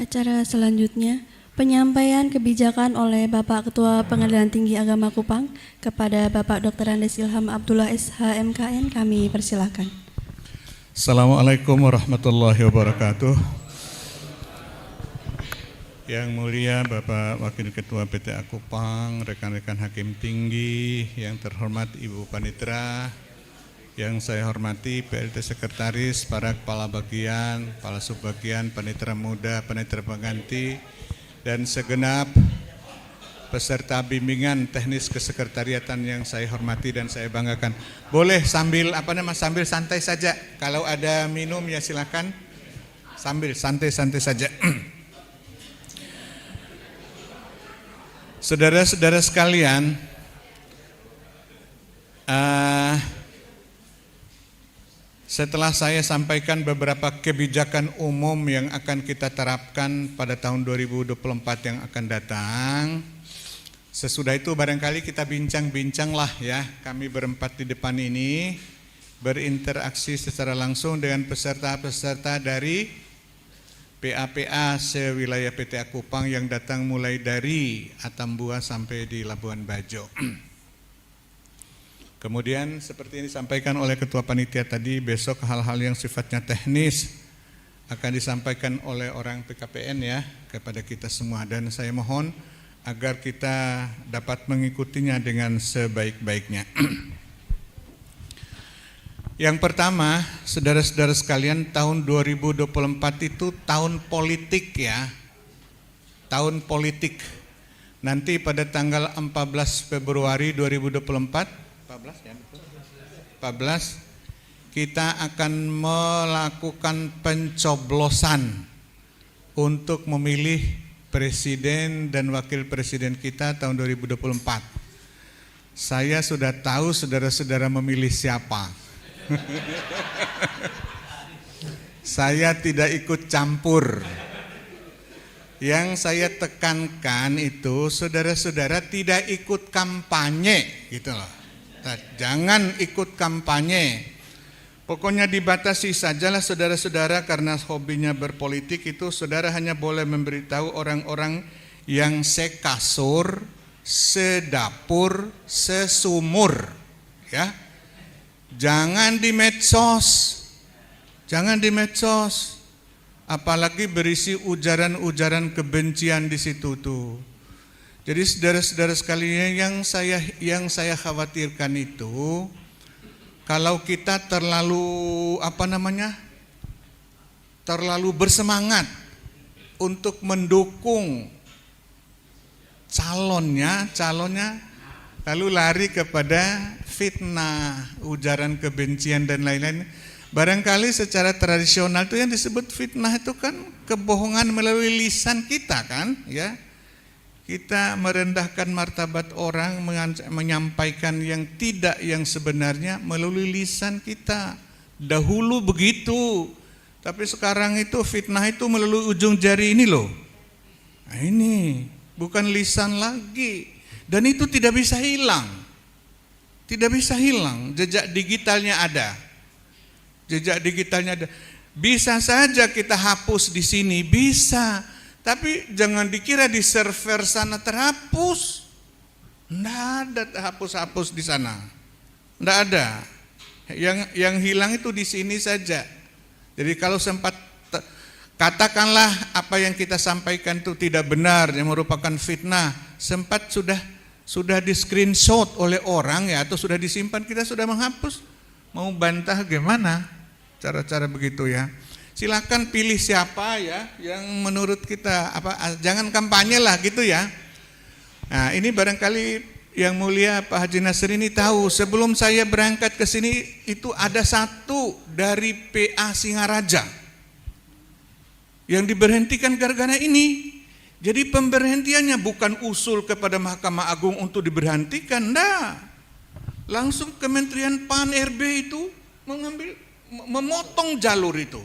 Acara selanjutnya, penyampaian kebijakan oleh Bapak Ketua Pengadilan Tinggi Agama Kupang kepada Bapak Dr. Andes Ilham Abdullah SH MKN, kami persilakan. Assalamualaikum warahmatullahi wabarakatuh. Yang mulia Bapak Wakil Ketua PTA Kupang, rekan-rekan Hakim Tinggi, yang terhormat Ibu Panitera, yang saya hormati PLT Sekretaris, para kepala bagian, kepala subbagian, panitera muda, panitera pengganti, dan segenap peserta bimbingan teknis kesekretariatan yang saya hormati dan saya banggakan. Boleh sambil sambil santai saja. Kalau ada minum ya silakan. Sambil santai-santai saja. Saudara-saudara sekalian, setelah saya sampaikan beberapa kebijakan umum yang akan kita terapkan pada tahun 2024 yang akan datang, sesudah itu barangkali kita bincang-bincanglah ya, kami berempat di depan ini berinteraksi secara langsung dengan peserta-peserta dari PA-PA sewilayah PTA Kupang yang datang mulai dari Atambua sampai di Labuan Bajo. Kemudian seperti yang disampaikan oleh Ketua Panitia tadi, besok hal-hal yang sifatnya teknis akan disampaikan oleh orang PKPN ya kepada kita semua, dan saya mohon agar kita dapat mengikutinya dengan sebaik-baiknya. Yang pertama, saudara-saudara sekalian, tahun 2024 itu tahun politik ya. Tahun politik. Nanti pada tanggal 14 Februari 2024, 14 kita akan melakukan pencoblosan untuk memilih presiden dan wakil presiden kita tahun 2024. Saya sudah tahu saudara-saudara memilih siapa. Saya tidak ikut campur. Yang saya tekankan itu saudara-saudara tidak ikut kampanye gitu loh. Jangan ikut kampanye. Pokoknya dibatasi sajalah saudara-saudara, karena hobinya berpolitik itu saudara hanya boleh memberitahu orang-orang yang sekasur, sedapur, sesumur ya. Jangan di medsos. Jangan di medsos. Apalagi berisi ujaran-ujaran kebencian di situ tuh. Jadi saudara-saudara sekalian, yang saya khawatirkan itu kalau kita terlalu terlalu bersemangat untuk mendukung calonnya lalu lari kepada fitnah, ujaran kebencian dan lain-lain. Barangkali secara tradisional itu yang disebut fitnah itu kan kebohongan melalui lisan kita kan ya. Kita merendahkan martabat orang, menyampaikan yang tidak yang sebenarnya melalui lisan kita. Dahulu begitu, tapi sekarang itu fitnah itu melalui ujung jari ini loh. Nah ini bukan lisan lagi, dan itu tidak bisa hilang. Tidak bisa hilang, jejak digitalnya ada. Jejak digitalnya ada. Bisa saja kita hapus di sini, bisa. Tapi jangan dikira di server sana terhapus. Tidak ada terhapus-hapus di sana. Tidak ada. Yang hilang itu di sini saja. Jadi kalau sempat katakanlah apa yang kita sampaikan itu tidak benar, yang merupakan fitnah, sempat sudah di screenshot oleh orang ya, atau sudah disimpan, kita sudah menghapus. Mau bantah gimana? Cara-cara begitu ya. Silakan pilih siapa ya yang menurut kita jangan kampanye lah gitu ya. Nah, ini barangkali yang mulia Pak Haji Nasir ini tahu, sebelum saya berangkat ke sini itu ada satu dari PA Singaraja yang diberhentikan gara-gara ini. Jadi pemberhentiannya bukan usul kepada Mahkamah Agung untuk diberhentikan, enggak. Langsung Kementerian PAN RB itu memotong jalur itu.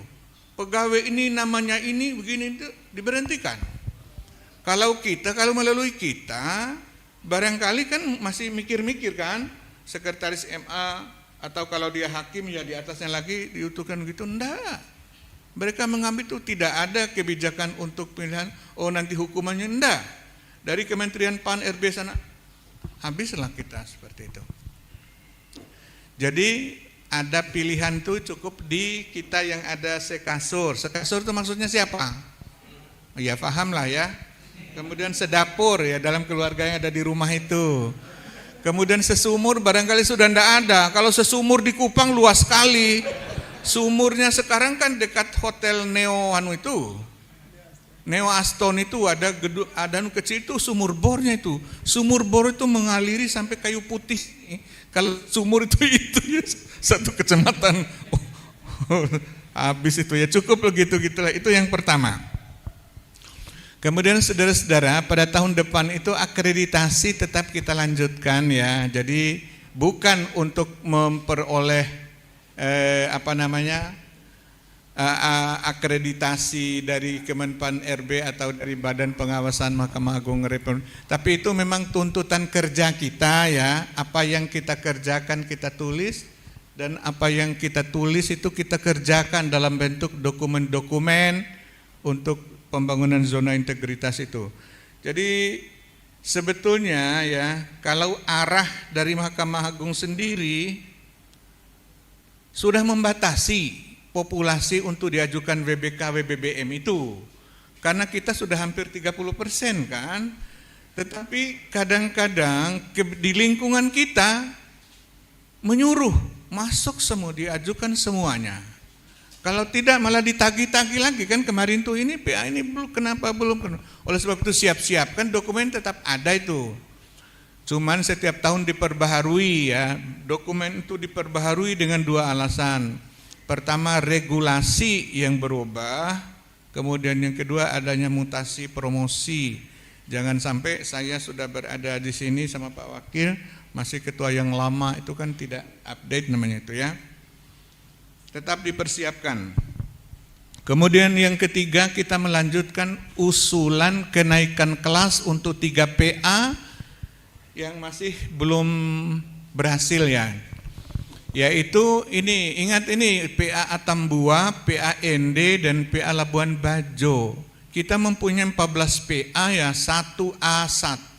Pegawai ini namanya ini begini itu diberhentikan. Kalau melalui kita barangkali kan masih mikir-mikir kan, sekretaris MA atau kalau dia hakim ya di atasnya lagi diutuhkan gitu, enggak. Mereka mengambil itu tidak ada kebijakan untuk pilihan, oh nanti hukumannya enggak. Dari Kementerian PAN RB sana, habislah kita seperti itu. Jadi ada pilihan tuh cukup di kita yang ada sekasur. Sekasur itu maksudnya siapa? Ya paham lah ya. Kemudian sedapur ya dalam keluarga yang ada di rumah itu. Kemudian sesumur barangkali sudah tidak ada. Kalau sesumur di Kupang luas sekali. Sumurnya sekarang kan dekat hotel Neo itu. Neo Aston itu ada gedung, ada kecil itu sumur bornya itu. Sumur bor itu mengaliri sampai Kayu Putih. Kalau sumur itu ya satu kecamatan. Habis itu ya cukup begitu gitulah. Itu yang pertama. Kemudian saudara-saudara, pada tahun depan itu akreditasi tetap kita lanjutkan ya. Jadi bukan untuk memperoleh akreditasi dari Kemenpan RB atau dari Badan Pengawasan Mahkamah Agung Republik. Tapi itu memang tuntutan kerja kita ya. Apa yang kita kerjakan kita tulis, dan apa yang kita tulis itu kita kerjakan dalam bentuk dokumen-dokumen untuk pembangunan zona integritas itu. Jadi sebetulnya ya, kalau arah dari Mahkamah Agung sendiri sudah membatasi populasi untuk diajukan WBK WBBM itu, karena kita sudah hampir 30% kan. Tetapi kadang-kadang di lingkungan kita menyuruh masuk semua, diajukan semuanya. Kalau tidak malah ditagih-tagih lagi kan. Kemarin tuh ini PA ini belum, kenapa belum. Oleh sebab itu siap-siap kan, dokumen tetap ada itu. Cuman setiap tahun diperbaharui ya. Dokumen itu diperbaharui dengan dua alasan. Pertama, regulasi yang berubah, kemudian yang kedua adanya mutasi promosi. Jangan sampai saya sudah berada di sini sama Pak Wakil, masih ketua yang lama itu kan tidak update namanya itu ya. Tetap dipersiapkan. Kemudian yang ketiga, kita melanjutkan usulan kenaikan kelas untuk 3 PA yang masih belum berhasil ya. Yaitu ini, ingat ini PA Atambua, PA ND dan PA Labuan Bajo. Kita mempunyai 14 PA ya, 1A1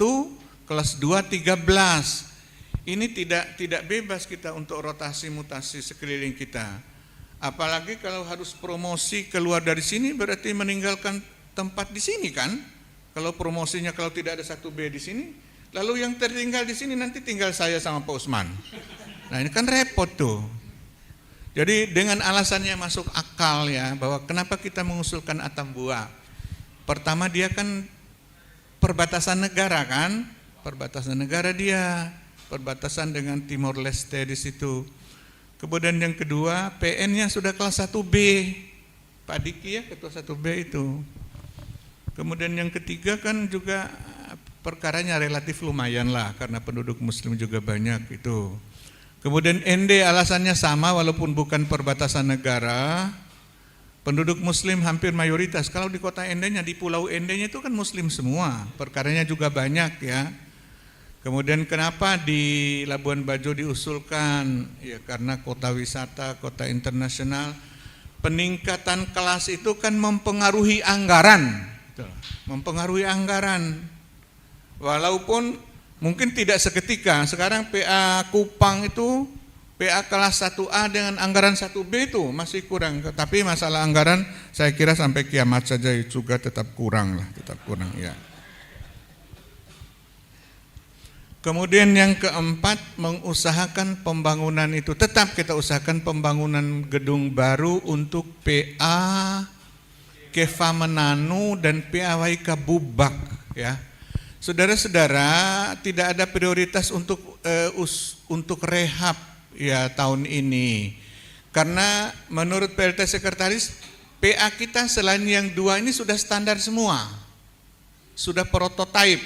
kelas 2 13. Ini tidak bebas kita untuk rotasi mutasi sekeliling kita. Apalagi kalau harus promosi keluar dari sini berarti meninggalkan tempat di sini kan. Kalau promosinya kalau tidak ada 1B di sini, lalu yang tertinggal di sini nanti tinggal saya sama Pak Usman. Nah ini kan repot tuh. Jadi dengan alasannya masuk akal ya, bahwa kenapa kita mengusulkan Atambua. Pertama dia kan perbatasan negara kan, perbatasan negara dia, perbatasan dengan Timor Leste di situ. Kemudian yang kedua, PN-nya sudah kelas 1B. Pak Diki ya ketua 1B itu. Kemudian yang ketiga kan juga perkaranya relatif lumayan lah, karena penduduk muslim juga banyak itu. Kemudian ND alasannya sama, walaupun bukan perbatasan negara, penduduk muslim hampir mayoritas. Kalau di kota ND-nya, di pulau ND-nya itu kan muslim semua, perkaranya juga banyak ya. Kemudian kenapa di Labuan Bajo diusulkan? Ya karena kota wisata, kota internasional. Peningkatan kelas itu kan mempengaruhi anggaran. Mempengaruhi anggaran. Walaupun mungkin tidak seketika. Sekarang PA Kupang itu PA kelas 1A dengan anggaran 1B itu masih kurang. Tapi masalah anggaran saya kira sampai kiamat saja juga tetap kurang lah, tetap kurang ya. Kemudian yang keempat, mengusahakan pembangunan itu. Tetap kita usahakan pembangunan gedung baru untuk PA Keva Menanu dan PA Waika Bubak ya. Saudara-saudara, tidak ada prioritas untuk rehab ya tahun ini. Karena menurut PLT Sekretaris, PA kita selain yang 2 ini sudah standar semua. Sudah prototipe.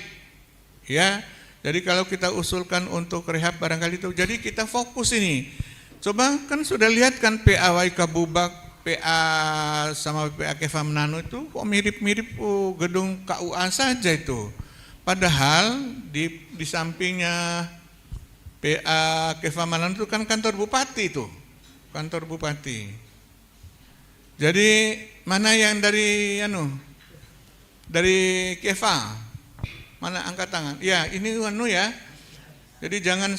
Ya. Jadi kalau kita usulkan untuk rehab barangkali itu, jadi kita fokus ini. Coba kan sudah lihat kan PA Waika Bubak, PA sama PA Keva Menanu itu kok mirip-mirip gedung KUA saja itu. Padahal di sampingnya PA Keva Menanu itu kan kantor bupati itu, kantor bupati. Jadi mana yang dari dari Keva? Mana angkat tangan? Ya, ini ya. Jadi jangan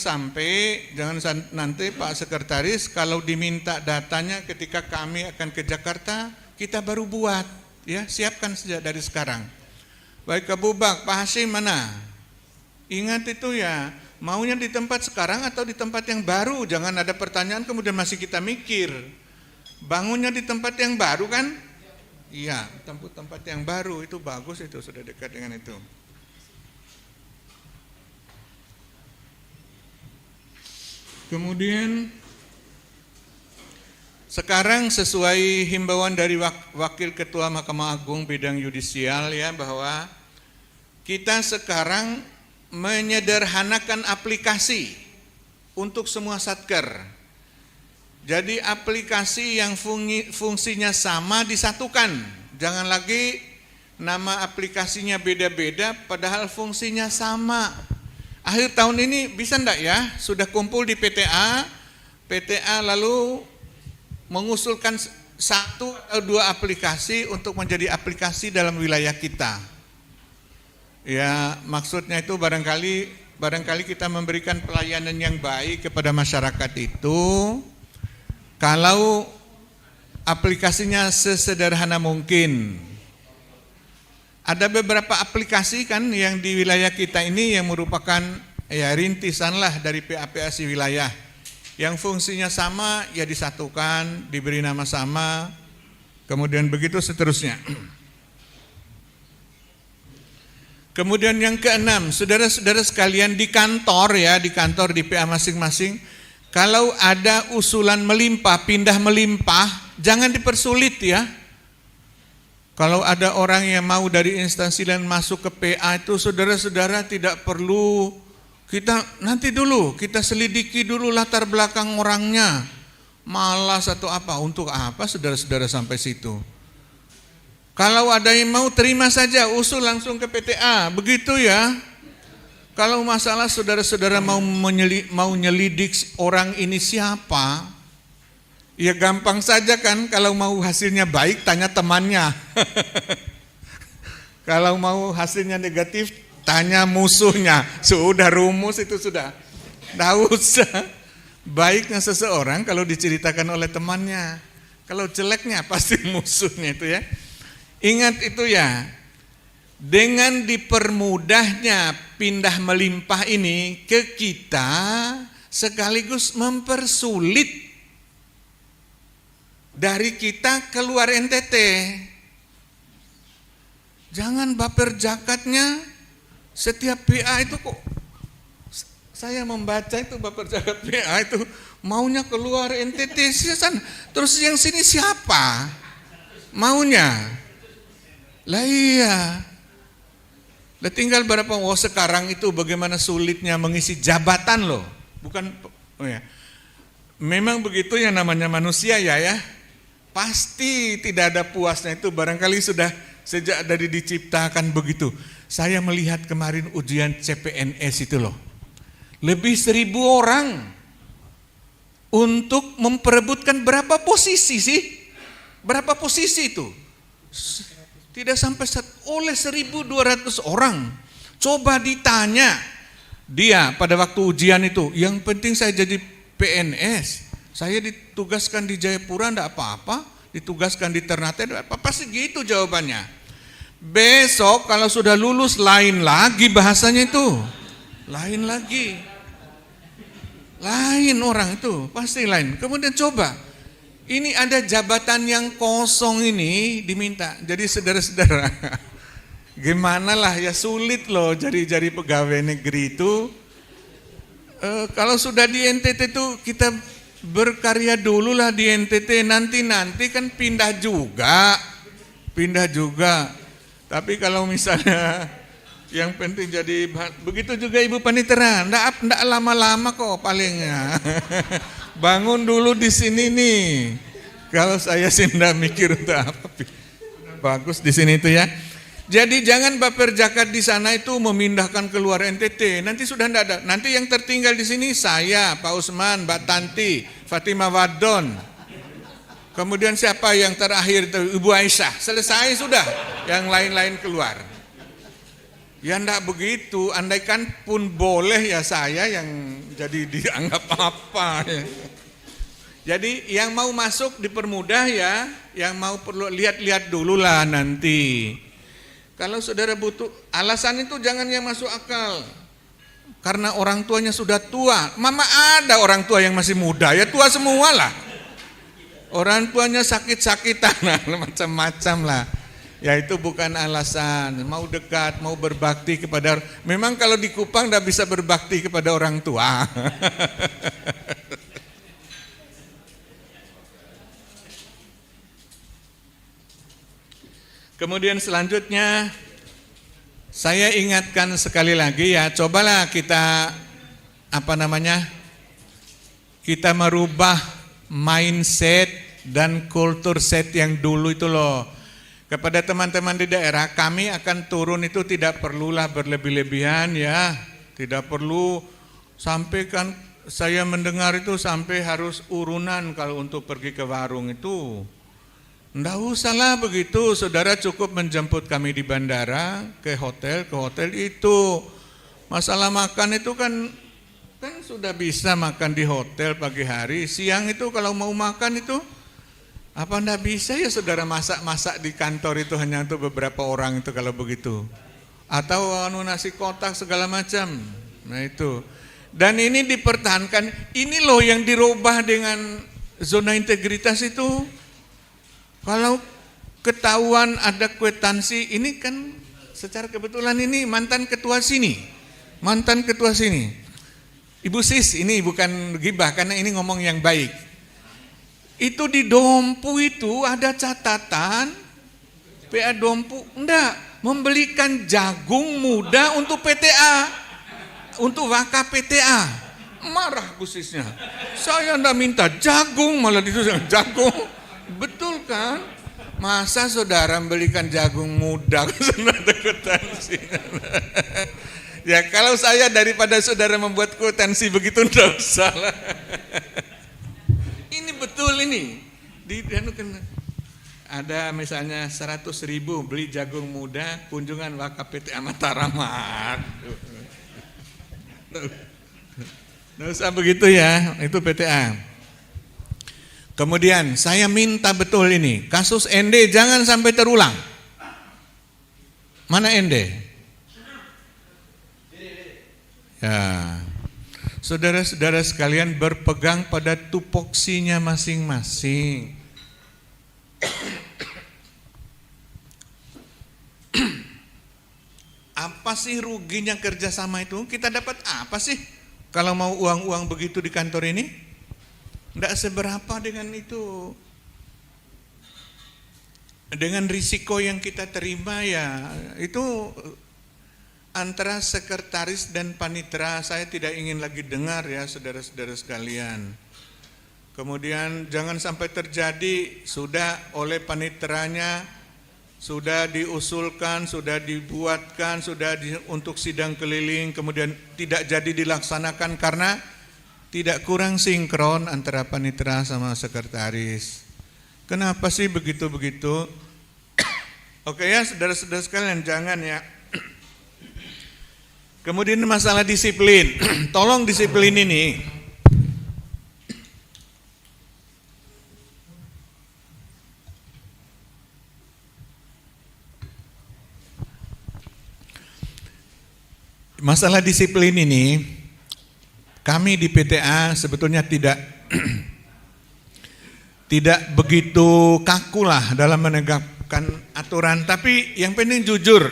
nanti Pak Sekretaris kalau diminta datanya ketika kami akan ke Jakarta, kita baru buat, ya, siapkan sejak dari sekarang. Baik Kak Bubak, Pak Hasim mana? Ingat itu ya, maunya di tempat sekarang atau di tempat yang baru? Jangan ada pertanyaan kemudian masih kita mikir. Bangunnya di tempat yang baru kan? Iya, tempat yang baru itu bagus, itu sudah dekat dengan itu. Kemudian sekarang sesuai himbauan dari Wakil Ketua Mahkamah Agung bidang yudisial ya, bahwa kita sekarang menyederhanakan aplikasi untuk semua satker. Jadi aplikasi yang fungsinya sama disatukan. Jangan lagi nama aplikasinya beda-beda padahal fungsinya sama. Akhir tahun ini bisa enggak ya, sudah kumpul di PTA lalu mengusulkan 1 atau 2 aplikasi untuk menjadi aplikasi dalam wilayah kita. Ya, maksudnya itu barangkali kita memberikan pelayanan yang baik kepada masyarakat itu, kalau aplikasinya sesederhana mungkin. Ada beberapa aplikasi kan yang di wilayah kita ini yang merupakan ya rintisan lah dari PAPAC wilayah. Yang fungsinya sama ya disatukan, diberi nama sama, kemudian begitu seterusnya. Kemudian yang keenam, saudara-saudara sekalian di kantor di PA masing-masing, kalau ada usulan melimpah, pindah melimpah, jangan dipersulit ya. Kalau ada orang yang mau dari instansi lain masuk ke PA itu, saudara-saudara tidak perlu kita selidiki dulu latar belakang orangnya, malas atau apa, untuk apa saudara-saudara sampai situ. Kalau ada yang mau terima saja, usul langsung ke PTA, begitu ya. Kalau masalah saudara-saudara mau nyelidik orang ini siapa, ya gampang saja kan. Kalau mau hasilnya baik, tanya temannya. Kalau mau hasilnya negatif, tanya musuhnya. Sudah rumus itu sudah. Tidak usah. Baiknya seseorang kalau diceritakan oleh temannya. Kalau jeleknya pasti musuhnya itu ya. Ingat itu ya. Dengan dipermudahnya pindah melimpah ini ke kita, sekaligus mempersulit dari kita keluar NTT. Jangan baper jakatnya setiap PA itu kok. Saya membaca itu baper jakat PA itu maunya keluar NTT sana. Terus yang sini siapa? Maunya. Lah iya. Lah tinggal berapa sekarang itu bagaimana sulitnya mengisi jabatan loh. Bukan memang begitu yang namanya manusia ya. Pasti tidak ada puasnya itu, barangkali sudah sejak dari diciptakan begitu. Saya melihat kemarin ujian CPNS itu loh. Lebih 1.000 orang untuk memperebutkan berapa posisi sih? Berapa posisi itu? Tidak sampai oleh 1.200 orang. Coba ditanya dia pada waktu ujian itu, yang penting saya jadi PNS. Saya ditugaskan di Jayapura enggak apa-apa, ditugaskan di Ternate enggak apa-apa, pasti gitu jawabannya. Besok kalau sudah lulus lain lagi bahasanya itu. Lain lagi. Lain orang itu, pasti lain. Kemudian coba, ini ada jabatan yang kosong ini diminta. Jadi saudara-saudara, gimana lah ya, sulit loh jadi pegawai negeri itu. Kalau sudah di NTT itu kita berkarya dulu lah di NTT, nanti kan pindah juga. Tapi kalau misalnya yang penting jadi, begitu juga Ibu Panitera, enggak lama-lama kok palingnya. Bangun dulu di sini nih. Kalau saya sih enggak mikir untuk apa. Bagus di sini itu ya. Jadi jangan baper jakat di sana itu memindahkan keluar NTT. Nanti sudah enggak ada. Nanti yang tertinggal di sini saya, Pak Usman, Mbak Tanti, Fatimah Wadon. Kemudian siapa yang terakhir itu? Ibu Aisyah. Selesai sudah, yang lain-lain keluar. Ya enggak begitu, andaikan pun boleh ya saya yang jadi dianggap apa ya. Jadi yang mau masuk dipermudah ya, yang mau perlu lihat-lihat dulu lah nanti. Kalau saudara butuh alasan itu jangan yang masuk akal. Karena orang tuanya sudah tua. Mama ada orang tua yang masih muda, ya tua semua lah. Orang tuanya sakit-sakitan lah, macam-macam lah. Ya itu bukan alasan. Mau dekat, mau berbakti kepada. Memang kalau di Kupang tidak bisa berbakti kepada orang tua. Kemudian selanjutnya saya ingatkan sekali lagi ya, cobalah kita kita merubah mindset dan kultur set yang dulu itu loh. Kepada teman-teman di daerah, kami akan turun itu tidak perlulah berlebih-lebihan ya, tidak perlu sampai kan saya mendengar itu sampai harus urunan kalau untuk pergi ke warung itu. Nggak usahlah begitu, saudara cukup menjemput kami di bandara, ke hotel itu. Masalah makan itu kan sudah bisa makan di hotel pagi hari, siang itu kalau mau makan itu, apa nggak bisa ya saudara masak-masak di kantor itu hanya untuk beberapa orang itu kalau begitu. Atau nasi kotak segala macam, nah itu. Dan ini dipertahankan, ini loh yang dirubah dengan zona integritas itu. Kalau ketahuan ada kwitansi, ini kan secara kebetulan ini mantan ketua sini. Ibu Sis, ini bukan gibah karena ini ngomong yang baik. Itu di Dompu itu ada catatan, PA Dompu, enggak, membelikan jagung muda untuk PTA, untuk wakaf PTA. Marah Bu Sisnya, saya enggak minta jagung, malah ditulis jagung. Betul kan? Masa saudara membelikan jagung muda ke saudara kwitansi? Ya kalau saya daripada saudara membuat kwitansi begitu enggak usah lah. Ini betul ini. Ada misalnya 100.000 beli jagung muda kunjungan wakaf PTA Mataram. Nggak usah begitu ya, itu PTA. Kemudian saya minta betul ini, kasus Ende jangan sampai terulang. Mana Ende? Ya, saudara-saudara sekalian berpegang pada tupoksinya masing-masing. Apa sih ruginya kerjasama itu? Kita dapat apa sih kalau mau uang-uang begitu di kantor ini? Tidak seberapa dengan itu. Dengan risiko yang kita terima ya, itu antara sekretaris dan panitera saya tidak ingin lagi dengar ya saudara-saudara sekalian. Kemudian jangan sampai terjadi sudah oleh paniteranya, sudah diusulkan, sudah dibuatkan, untuk sidang keliling, kemudian tidak jadi dilaksanakan karena tidak kurang sinkron antara panitera sama sekretaris. Kenapa sih begitu-begitu? Oke ya saudara-saudara sekalian, jangan ya. Kemudian masalah disiplin. Tolong disiplin ini. Masalah disiplin ini kami di PTA sebetulnya tidak begitu kaku lah dalam menegakkan aturan, tapi yang penting jujur.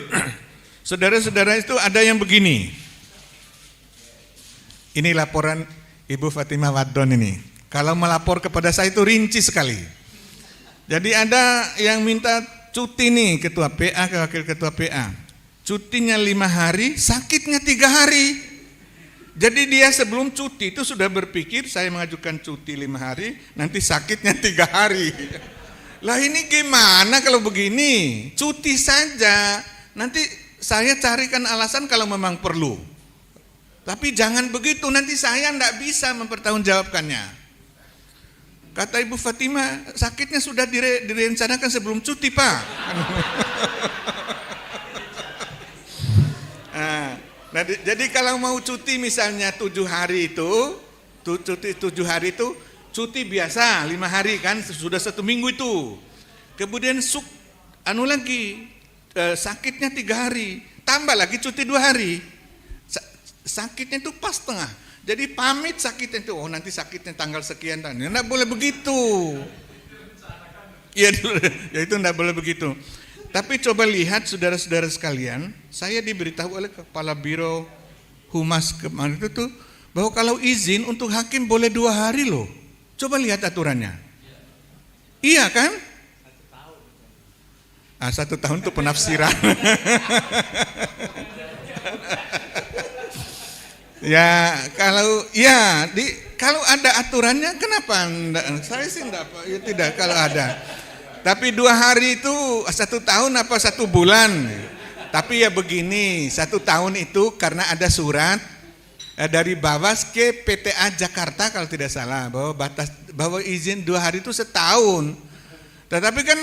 Saudara-saudara itu ada yang begini. Ini laporan Ibu Fatimah Waddon ini. Kalau melapor kepada saya itu rinci sekali. Jadi ada yang minta cuti nih ketua PA ke wakil ketua PA. Cutinya 5 hari, sakitnya 3 hari. Jadi dia sebelum cuti itu sudah berpikir saya mengajukan cuti 5 hari, nanti sakitnya 3 hari. Lah ini gimana kalau begini? Cuti saja, nanti saya carikan alasan kalau memang perlu. Tapi jangan begitu, nanti saya tidak bisa mempertanggungjawabkannya. Kata Ibu Fatima, sakitnya sudah direncanakan sebelum cuti, Pak. Nah, jadi kalau mau cuti misalnya 7 hari itu, cuti 7 hari itu, cuti biasa 5 hari kan, sudah 1 minggu itu. Kemudian sakitnya 3 hari, tambah lagi cuti 2 hari. Sakitnya itu pas tengah. Jadi pamit sakitnya itu, nanti sakitnya tanggal sekian, enggak boleh begitu. Ya itu enggak boleh begitu. Tapi coba lihat saudara-saudara sekalian, saya diberitahu oleh Kepala Biro Humas kemarin itu tuh, bahwa kalau izin untuk hakim boleh 2 hari loh. Coba lihat aturannya. Iya kan? 1 tahun itu penafsiran. Ya kalau ada aturannya kenapa enggak? Saya sih enggak, ya tidak kalau ada. Tapi 2 hari itu 1 tahun apa 1 bulan? Tapi ya begini, 1 tahun itu karena ada surat dari Bawas ke PTA Jakarta kalau tidak salah bahwa izin 2 hari itu setahun. Tetapi kan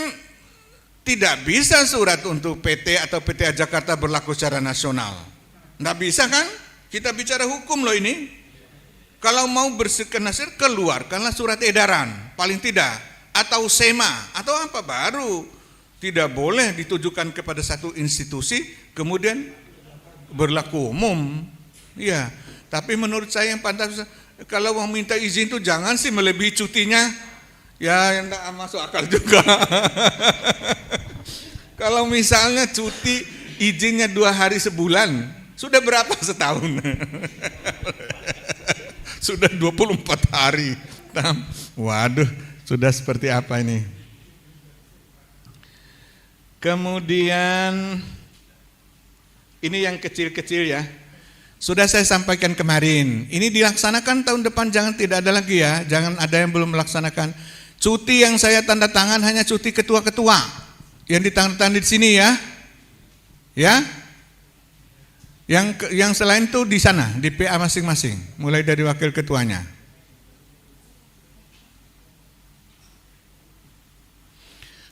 tidak bisa surat untuk PT atau PTA Jakarta berlaku secara nasional. Enggak bisa kan? Kita bicara hukum loh ini. Kalau mau bersekenasir, keluarkanlah surat edaran, paling tidak, atau SEMA, atau apa baru. Tidak boleh ditujukan kepada satu institusi, kemudian berlaku umum. Ya, tapi menurut saya yang pantas, kalau mau minta izin itu jangan sih melebihi cutinya. Ya, enggak masuk akal juga. Kalau misalnya cuti izinnya 2 hari sebulan, sudah berapa setahun? Sudah 24 hari. Waduh, sudah seperti apa ini? Kemudian ini yang kecil-kecil ya. Sudah saya sampaikan kemarin. Ini dilaksanakan tahun depan, jangan tidak ada lagi ya. Jangan ada yang belum melaksanakan. Cuti yang saya tanda tangan hanya cuti ketua-ketua. Yang ditandatangan di sini ya. Ya. Yang selain itu di sana, di PA masing-masing, mulai dari wakil ketuanya.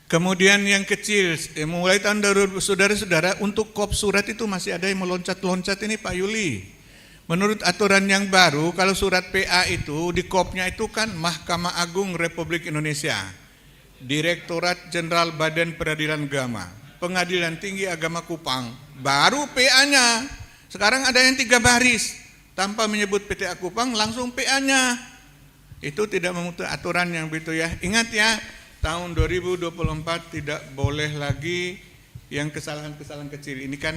Kemudian yang kecil, mulai tahun 2000, saudara-saudara, untuk kop surat itu masih ada yang meloncat-loncat ini Pak Yuli. Menurut aturan yang baru, kalau surat PA itu, di kopnya itu kan Mahkamah Agung Republik Indonesia, Direktorat Jenderal Badan Peradilan Agama, Pengadilan Tinggi Agama Kupang, baru PA-nya. Sekarang ada yang 3 baris, tanpa menyebut PTA Kupang, langsung PA-nya. Itu tidak memutus aturan yang begitu ya. Ingat ya, tahun 2024 tidak boleh lagi yang kesalahan-kesalahan kecil. Ini kan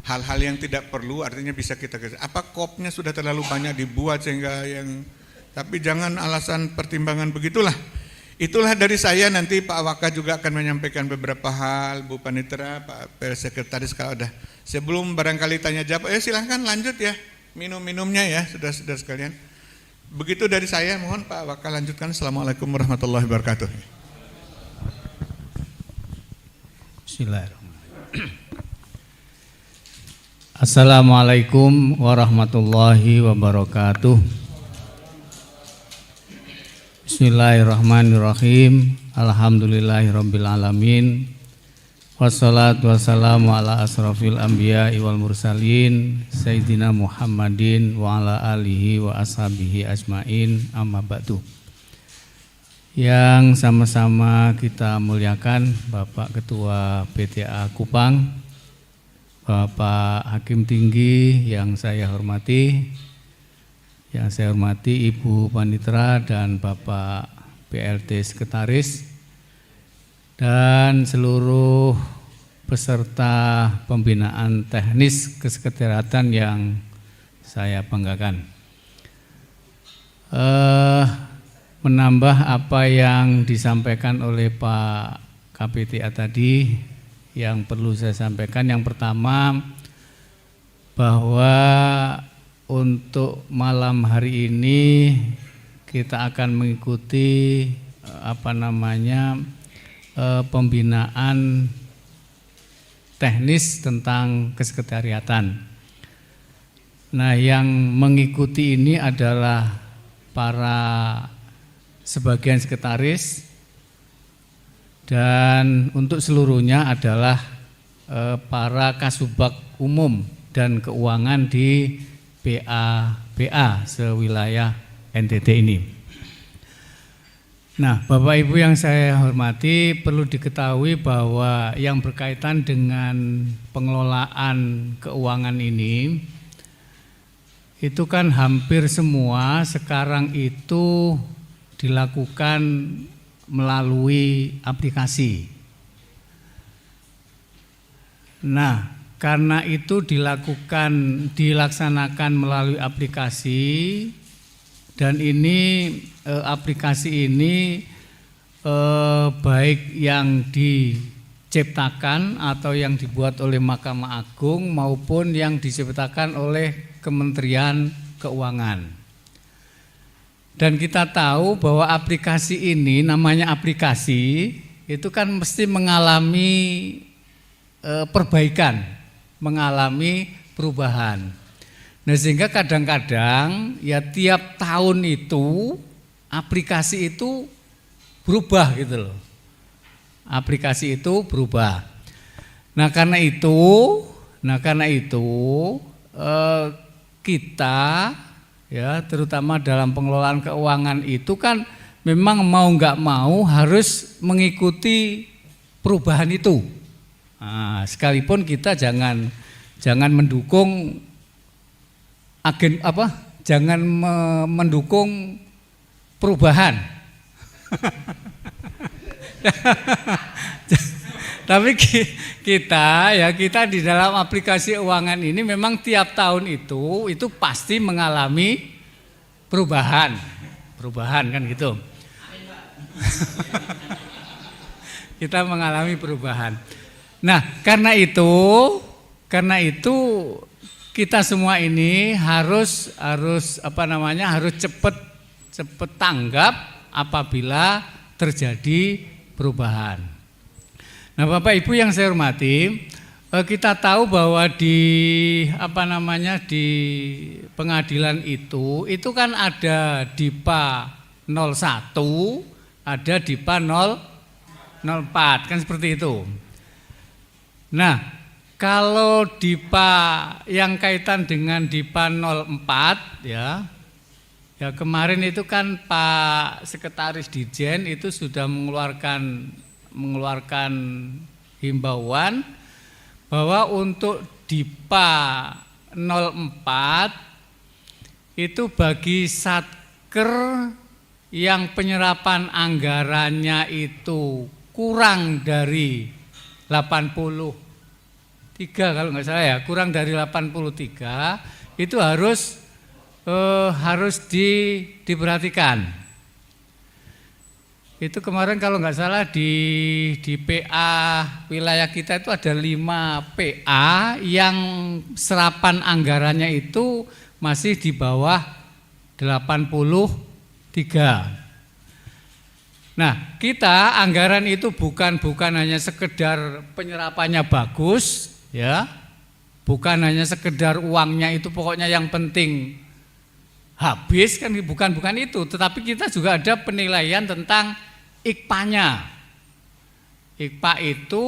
hal-hal yang tidak perlu, artinya bisa kita apa kopnya sudah terlalu banyak dibuat sehingga yang, tapi jangan alasan pertimbangan begitulah. Itulah dari saya, nanti Pak Waka juga akan menyampaikan beberapa hal, Bu Panitera, Pak Sekretaris kalau ada. Sebelum barangkali tanya jawab, silahkan lanjut ya, minum-minumnya ya, saudara-saudara sekalian. Begitu dari saya, mohon Pak Waka lanjutkan. Assalamualaikum warahmatullahi wabarakatuh. Bismillahirrahmanirrahim. Assalamualaikum warahmatullahi wabarakatuh. Bismillahirrahmanirrahim. Alhamdulillahirabbil alamin. Wassalatu wassalamu ala asrafil anbiya'i wal mursalin Sayyidina Muhammadin wa ala alihi wa ashabihi ajmain, amma ba'du. Yang sama-sama kita muliakan Bapak Ketua PTA Kupang, Bapak Hakim Tinggi yang saya hormati, Ibu Panitera dan Bapak PLT Sekretaris, dan seluruh peserta pembinaan teknis kesekretariatan yang saya banggakan. Menambah apa yang disampaikan oleh Pak KPTA tadi, yang perlu saya sampaikan, yang pertama bahwa untuk malam hari ini kita akan mengikuti pembinaan teknis tentang kesekretariatan. Nah, yang mengikuti ini adalah para sebagian sekretaris, dan untuk seluruhnya adalah para kasubag umum dan keuangan di BA sewilayah NTT ini. Nah, Bapak Ibu yang saya hormati, perlu diketahui bahwa yang berkaitan dengan pengelolaan keuangan ini itu kan hampir semua sekarang itu dilakukan melalui aplikasi. Nah, karena itu dilaksanakan melalui aplikasi, dan ini aplikasi ini baik yang diciptakan atau yang dibuat oleh Mahkamah Agung maupun yang diciptakan oleh Kementerian Keuangan. Dan kita tahu bahwa aplikasi ini, namanya aplikasi, itu kan mesti mengalami perbaikan, mengalami perubahan. Nah, sehingga kadang-kadang ya tiap tahun itu aplikasi itu berubah gitu loh. Aplikasi itu berubah. Nah, karena itu kita ya terutama dalam pengelolaan keuangan itu kan memang mau nggak mau harus mengikuti perubahan itu. Nah, sekalipun kita jangan mendukung mendukung perubahan. Tapi kita di dalam aplikasi keuangan ini memang tiap tahun itu pasti mengalami perubahan kan gitu. Kita mengalami perubahan. Nah, karena itu kita semua ini harus cepat tanggap apabila terjadi perubahan. Nah, Bapak Ibu yang saya hormati, kita tahu bahwa di pengadilan itu kan ada DIPA 01, ada DIPA 04, kan seperti itu. Nah, kalau DIPA yang kaitan dengan DIPA 04 ya kemarin itu kan Pak Sekretaris Dirjen itu sudah mengeluarkan himbauan bahwa untuk DIPA 04 itu bagi Satker yang penyerapan anggarannya itu kurang dari 83 kalau nggak salah ya, kurang dari 83 itu harus diperhatikan. Itu kemarin kalau nggak salah di PA wilayah kita itu ada 5 PA yang serapan anggarannya itu masih di bawah 83. Nah, kita anggaran itu bukan hanya sekedar penyerapannya bagus ya. Bukan hanya sekedar uangnya itu pokoknya yang penting habis kan, bukan itu, tetapi kita juga ada penilaian tentang IKPA-nya. IKPA itu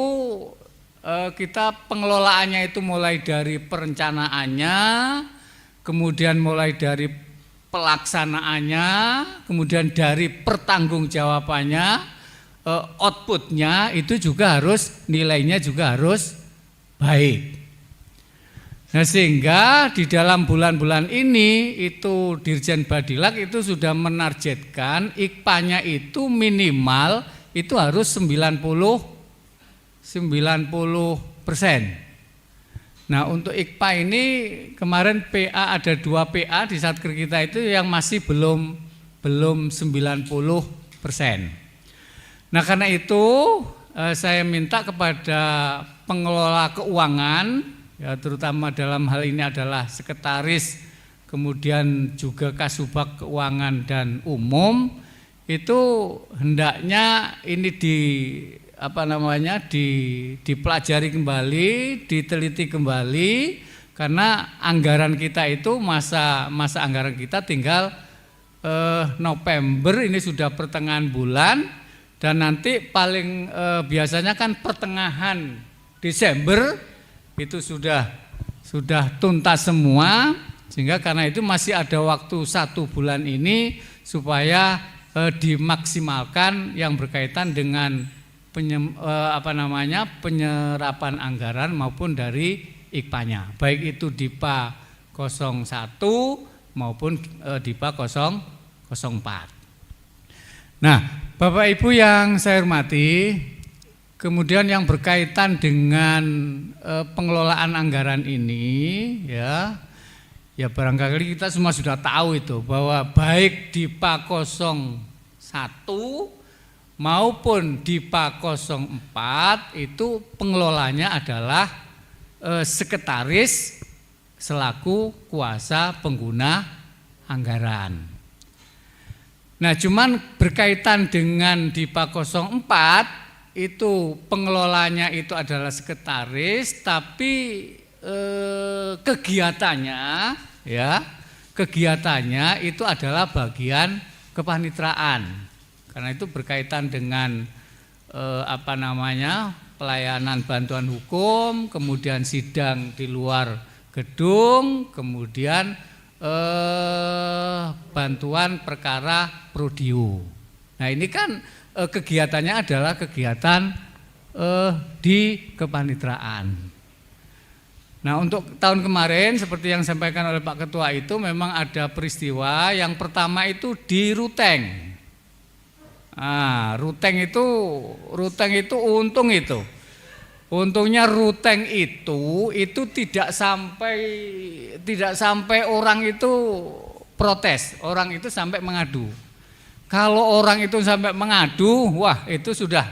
kita pengelolaannya itu mulai dari perencanaannya, kemudian mulai dari pelaksanaannya, kemudian dari pertanggungjawabannya, outputnya itu juga nilainya juga harus baik. Nah, sehingga di dalam bulan-bulan ini itu Dirjen Badilak itu sudah menargetkan IKPA-nya itu minimal itu harus 90%. Nah, untuk IKPA ini kemarin PA ada 2 PA di Satker kita itu yang masih belum 90%. Nah, karena itu saya minta kepada pengelola keuangan ya, terutama dalam hal ini adalah sekretaris, kemudian juga kasubag keuangan dan umum, itu hendaknya ini dipelajari kembali, diteliti kembali, karena anggaran kita itu masa anggaran kita tinggal November, ini sudah pertengahan bulan, dan nanti paling biasanya kan pertengahan Desember itu sudah tuntas semua, sehingga karena itu masih ada waktu 1 bulan ini supaya dimaksimalkan yang berkaitan dengan penyerapan anggaran maupun dari IKPA-nya, baik itu DIPA 01 maupun DIPA 04. Nah, Bapak Ibu yang saya hormati, kemudian yang berkaitan dengan pengelolaan anggaran ini, ya barangkali kita semua sudah tahu itu, bahwa baik DIPA 01 maupun DIPA 04 itu pengelolanya adalah sekretaris selaku kuasa pengguna anggaran. Nah, cuman berkaitan dengan DIPA 04 itu pengelolanya itu adalah sekretaris, tapi kegiatannya itu adalah bagian kepanitraan, karena itu berkaitan dengan pelayanan bantuan hukum, kemudian sidang di luar gedung, kemudian bantuan perkara prodiu. Nah, ini kan kegiatannya adalah kegiatan di kepanitraan. Nah, untuk tahun kemarin seperti yang disampaikan oleh Pak Ketua itu memang ada peristiwa. Yang pertama itu di Ruteng. Nah, Ruteng itu untungnya Ruteng itu tidak sampai orang itu protes, orang itu sampai mengadu. Kalau orang itu sampai mengadu, wah itu sudah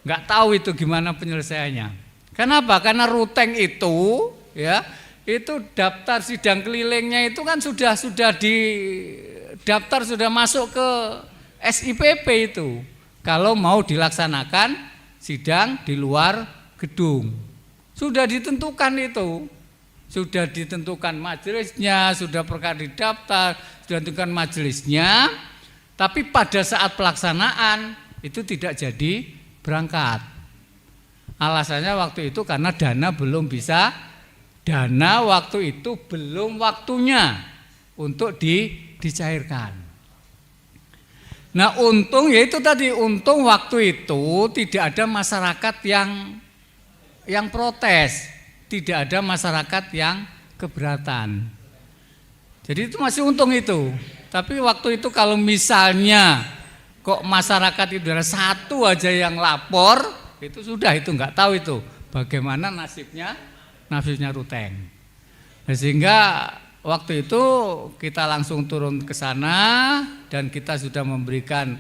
nggak tahu itu gimana penyelesaiannya. Kenapa? Karena Ruteng itu daftar sidang kelilingnya itu kan sudah di daftar, sudah masuk ke SIPP itu. Kalau mau dilaksanakan sidang di luar gedung, sudah ditentukan itu. Sudah ditentukan majelisnya, sudah perkara didaftar, sudah ditentukan majelisnya, tapi pada saat pelaksanaan itu tidak jadi berangkat. Alasannya waktu itu karena dana waktu itu belum waktunya untuk dicairkan. Nah, untung waktu itu tidak ada masyarakat yang protes, tidak ada masyarakat yang keberatan. Jadi itu masih untung itu. Tapi waktu itu kalau misalnya kok masyarakat itu ada satu aja yang lapor, itu sudah, itu nggak tahu itu bagaimana nasibnya Ruteng. Nah, sehingga waktu itu kita langsung turun ke sana dan kita sudah memberikan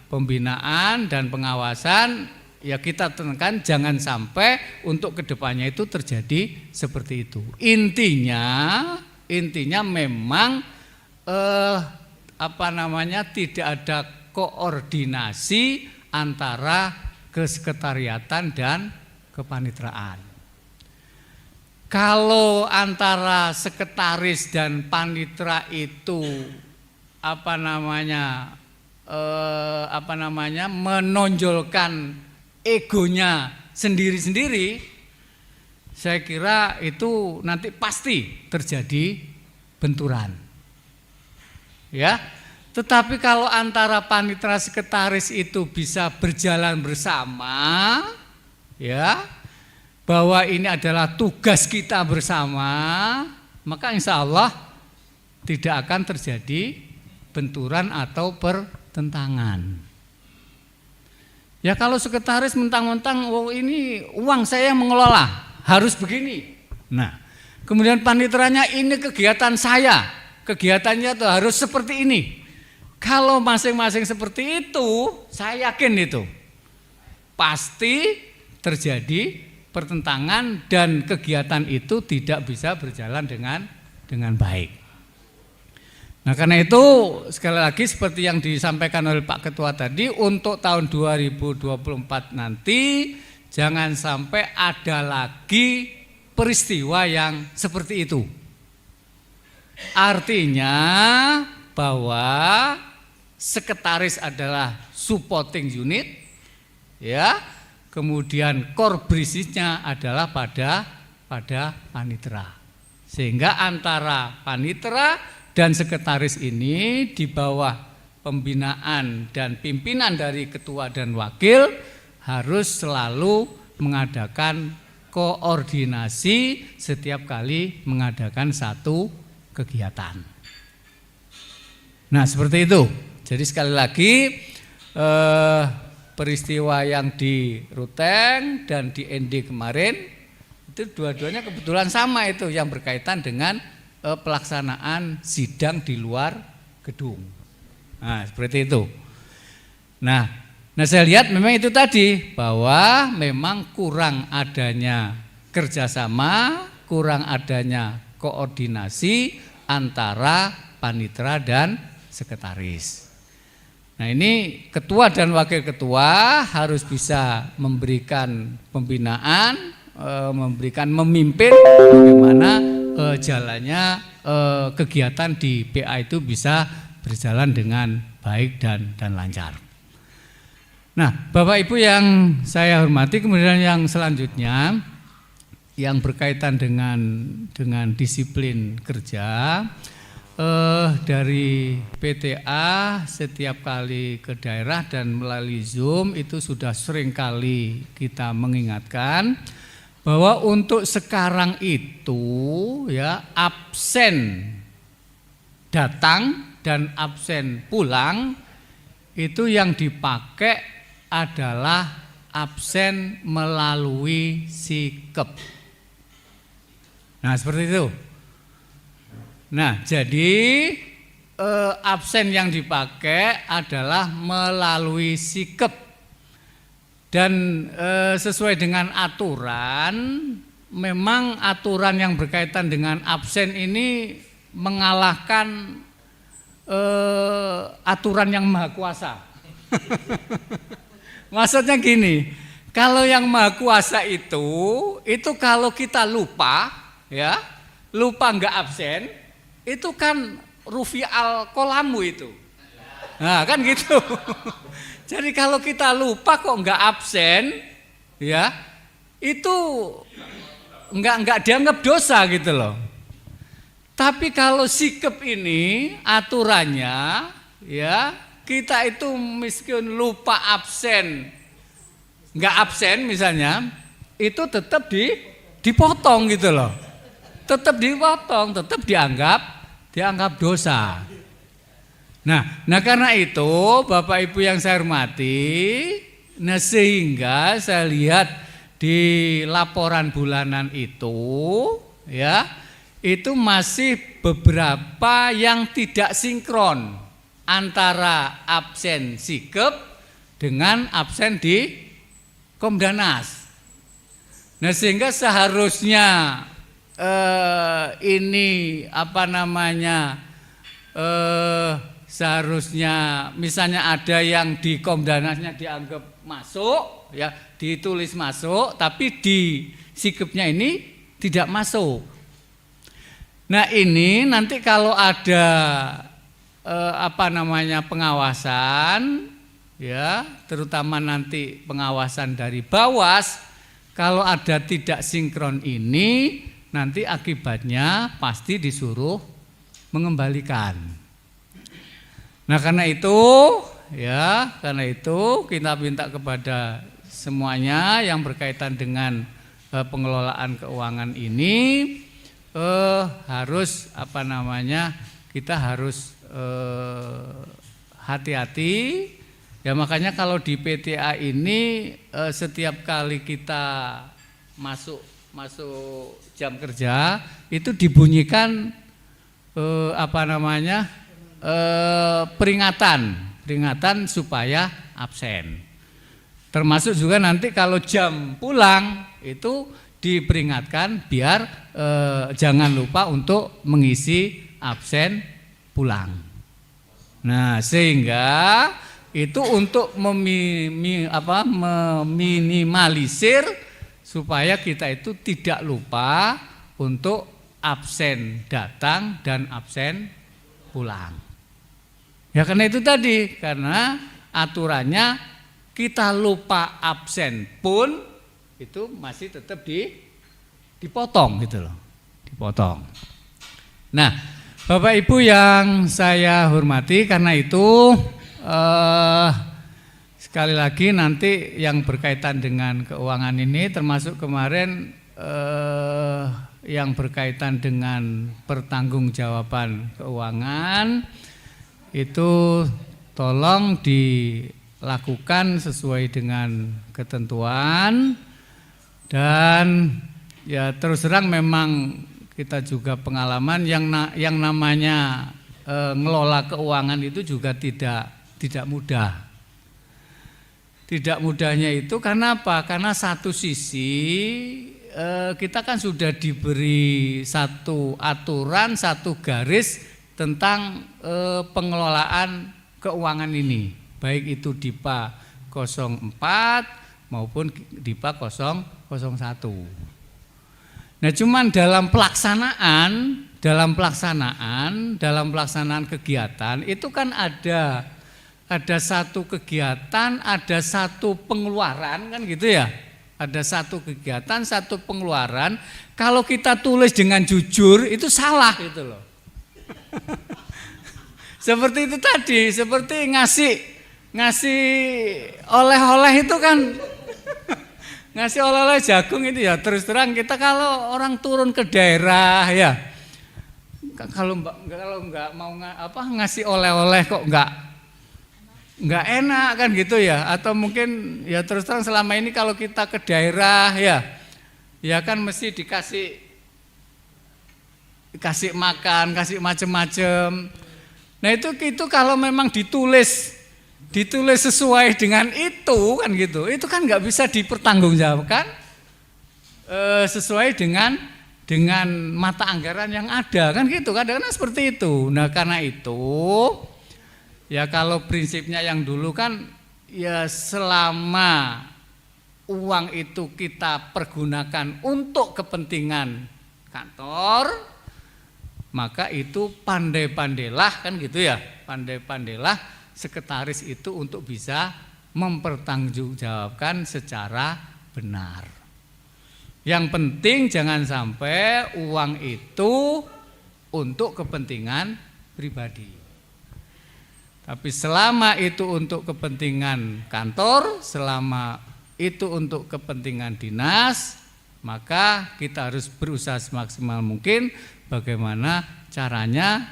pembinaan dan pengawasan. Ya, kita tekankan jangan sampai untuk kedepannya itu terjadi seperti itu. Intinya memang tidak ada koordinasi antara kesekretariatan dan kepanitraan. Kalau antara sekretaris dan panitra itu menonjolkan egonya sendiri-sendiri, saya kira itu nanti pasti terjadi benturan. Ya. Tetapi kalau antara panitra sekretaris itu bisa berjalan bersama, ya, bahwa ini adalah tugas kita bersama, maka insya Allah tidak akan terjadi benturan atau pertentangan. Ya, kalau sekretaris mentang-mentang, oh ini uang saya yang mengelola, harus begini. Nah, kemudian panitranya ini kegiatan saya, kegiatannya tuh harus seperti ini. Kalau masing-masing seperti itu, saya yakin itu pasti terjadi pertentangan dan kegiatan itu tidak bisa berjalan dengan baik. Nah, karena itu sekali lagi seperti yang disampaikan oleh Pak Ketua tadi, untuk tahun 2024 nanti jangan sampai ada lagi peristiwa yang seperti itu. Artinya bahwa sekretaris adalah supporting unit, ya. Kemudian core basisnya adalah pada panitera. Sehingga antara panitera dan sekretaris ini di bawah pembinaan dan pimpinan dari ketua dan wakil harus selalu mengadakan koordinasi setiap kali mengadakan satu kegiatan. Nah, seperti itu. Jadi sekali lagi peristiwa yang di Ruteng dan di ND kemarin itu dua-duanya kebetulan sama itu yang berkaitan dengan pelaksanaan sidang di luar gedung. Nah, seperti itu. Nah, saya lihat memang itu tadi bahwa memang kurang adanya kerjasama, kurang adanya koordinasi antara panitera dan sekretaris. Nah, ini ketua dan wakil ketua harus bisa memberikan pembinaan, memimpin bagaimana jalannya kegiatan di PA itu bisa berjalan dengan baik dan lancar. Nah, Bapak Ibu yang saya hormati, kemudian yang selanjutnya yang berkaitan dengan disiplin kerja. Dari PTA setiap kali ke daerah dan melalui Zoom itu sudah sering kali kita mengingatkan bahwa untuk sekarang itu ya absen datang dan absen pulang itu yang dipakai adalah absen melalui sikep. Nah, seperti itu. Nah, jadi absen yang dipakai adalah melalui sikep dan sesuai dengan aturan, memang aturan yang berkaitan dengan absen ini mengalahkan aturan yang maha kuasa. Maksudnya gini, kalau yang maha kuasa itu kalau kita lupa, ya lupa nggak absen. Itu kan rufi al kolamu itu. Nah, kan gitu. Jadi kalau kita lupa kok nggak absen, ya itu nggak dianggap dosa gitu loh. Tapi kalau sikep ini aturannya, ya kita itu miskin lupa absen, nggak absen misalnya, itu tetap dipotong gitu loh. Tetap dipotong, tetap dianggap dosa. Nah karena itu Bapak Ibu yang saya hormati, nah sehingga saya lihat di laporan bulanan itu, ya itu masih beberapa yang tidak sinkron antara absen sikep dengan absen di Komdanas. Nah sehingga seharusnya ini seharusnya misalnya ada yang di Komdanasnya dianggap masuk, ya ditulis masuk, tapi di sikepnya ini tidak masuk. Nah ini nanti kalau ada pengawasan, ya terutama nanti pengawasan dari Bawas, kalau ada tidak sinkron ini, nanti akibatnya pasti disuruh mengembalikan. Nah karena itu kita minta kepada semuanya yang berkaitan dengan pengelolaan keuangan ini harus kita harus hati-hati. Ya makanya kalau di PTA ini setiap kali kita masuk jam kerja itu dibunyikan peringatan supaya absen. Termasuk juga nanti kalau jam pulang itu diperingatkan biar jangan lupa untuk mengisi absen pulang. Nah, sehingga itu untuk meminimalisir supaya kita itu tidak lupa untuk absen datang dan absen pulang. Ya karena itu tadi, karena aturannya kita lupa absen pun itu masih tetap dipotong gitu loh, dipotong. Nah, Bapak Ibu yang saya hormati, karena itu sekali lagi nanti yang berkaitan dengan keuangan ini, termasuk kemarin yang berkaitan dengan pertanggungjawaban keuangan, itu tolong dilakukan sesuai dengan ketentuan. Dan ya terus terang memang kita juga pengalaman yang namanya ngelola keuangan itu juga tidak mudah. Tidak mudahnya itu karena apa? Karena satu sisi kita kan sudah diberi satu aturan, satu garis tentang pengelolaan keuangan ini, baik itu DIPA 04 maupun DIPA 001. Nah, cuman dalam pelaksanaan kegiatan itu kan ada satu kegiatan, ada satu pengeluaran kan gitu ya. Ada satu kegiatan, satu pengeluaran. Kalau kita tulis dengan jujur itu salah gitu loh. Seperti itu tadi, seperti ngasih oleh-oleh itu kan. Ngasih oleh-oleh jagung itu ya, terus terang kita kalau orang turun ke daerah ya, kalau nggak mau ngasih oleh-oleh kok nggak enak kan gitu ya. Atau mungkin ya terus terang selama ini kalau kita ke daerah ya kan mesti dikasih makan, kasih macem-macem. Nah itu kalau memang ditulis sesuai dengan itu kan gitu, itu kan nggak bisa dipertanggungjawabkan sesuai dengan mata anggaran yang ada kan gitu, kadang-kadang seperti itu. Nah karena itu ya kalau prinsipnya yang dulu kan ya selama uang itu kita pergunakan untuk kepentingan kantor, maka itu pandai-pandailah kan gitu ya, pandai-pandailah sekretaris itu untuk bisa mempertanggungjawabkan secara benar. Yang penting jangan sampai uang itu untuk kepentingan pribadi. Tapi selama itu untuk kepentingan kantor, selama itu untuk kepentingan dinas, maka kita harus berusaha semaksimal mungkin bagaimana caranya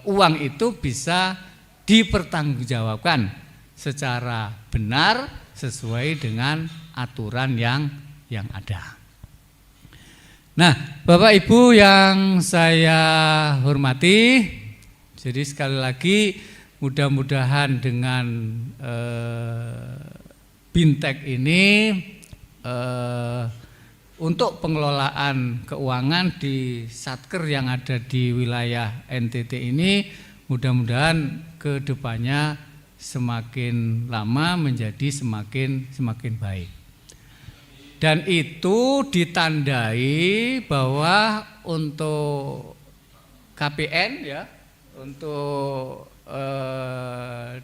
uang itu bisa dipertanggungjawabkan secara benar sesuai dengan aturan yang ada. Nah, Bapak Ibu yang saya hormati, jadi sekali lagi mudah-mudahan dengan Bintek ini untuk pengelolaan keuangan di Satker yang ada di wilayah NTT ini, mudah-mudahan ke depannya semakin lama menjadi semakin baik. Dan itu ditandai bahwa untuk KPN ya, untuk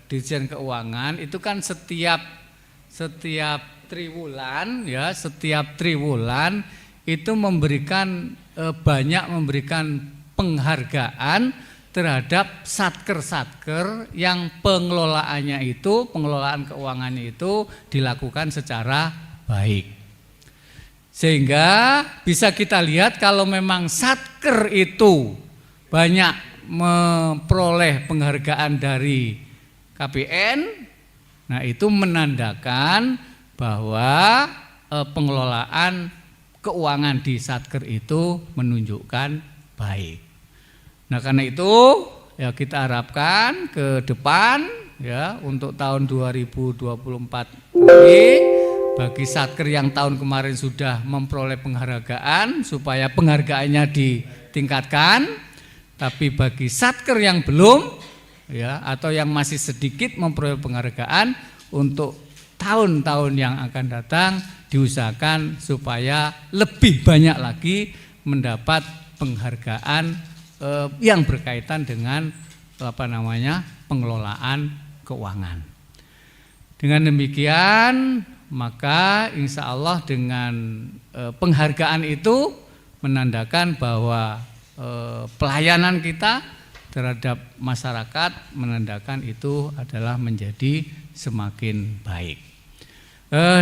Dirjen Keuangan itu kan setiap triwulan ya, setiap triwulan itu banyak memberikan penghargaan terhadap satker-satker yang pengelolaan keuangannya itu dilakukan secara baik. Sehingga bisa kita lihat kalau memang satker itu banyak memperoleh penghargaan dari KPN, nah itu menandakan bahwa pengelolaan keuangan di satker itu menunjukkan baik. Nah karena itu ya kita harapkan ke depan ya untuk tahun 2024 ini bagi satker yang tahun kemarin sudah memperoleh penghargaan supaya penghargaannya ditingkatkan, tapi bagi satker yang belum ya atau yang masih sedikit memperoleh penghargaan untuk tahun-tahun yang akan datang diusahakan supaya lebih banyak lagi mendapat penghargaan yang berkaitan dengan pengelolaan keuangan. Dengan demikian maka insya Allah dengan penghargaan itu menandakan bahwa pelayanan kita terhadap masyarakat menandakan itu adalah menjadi semakin baik.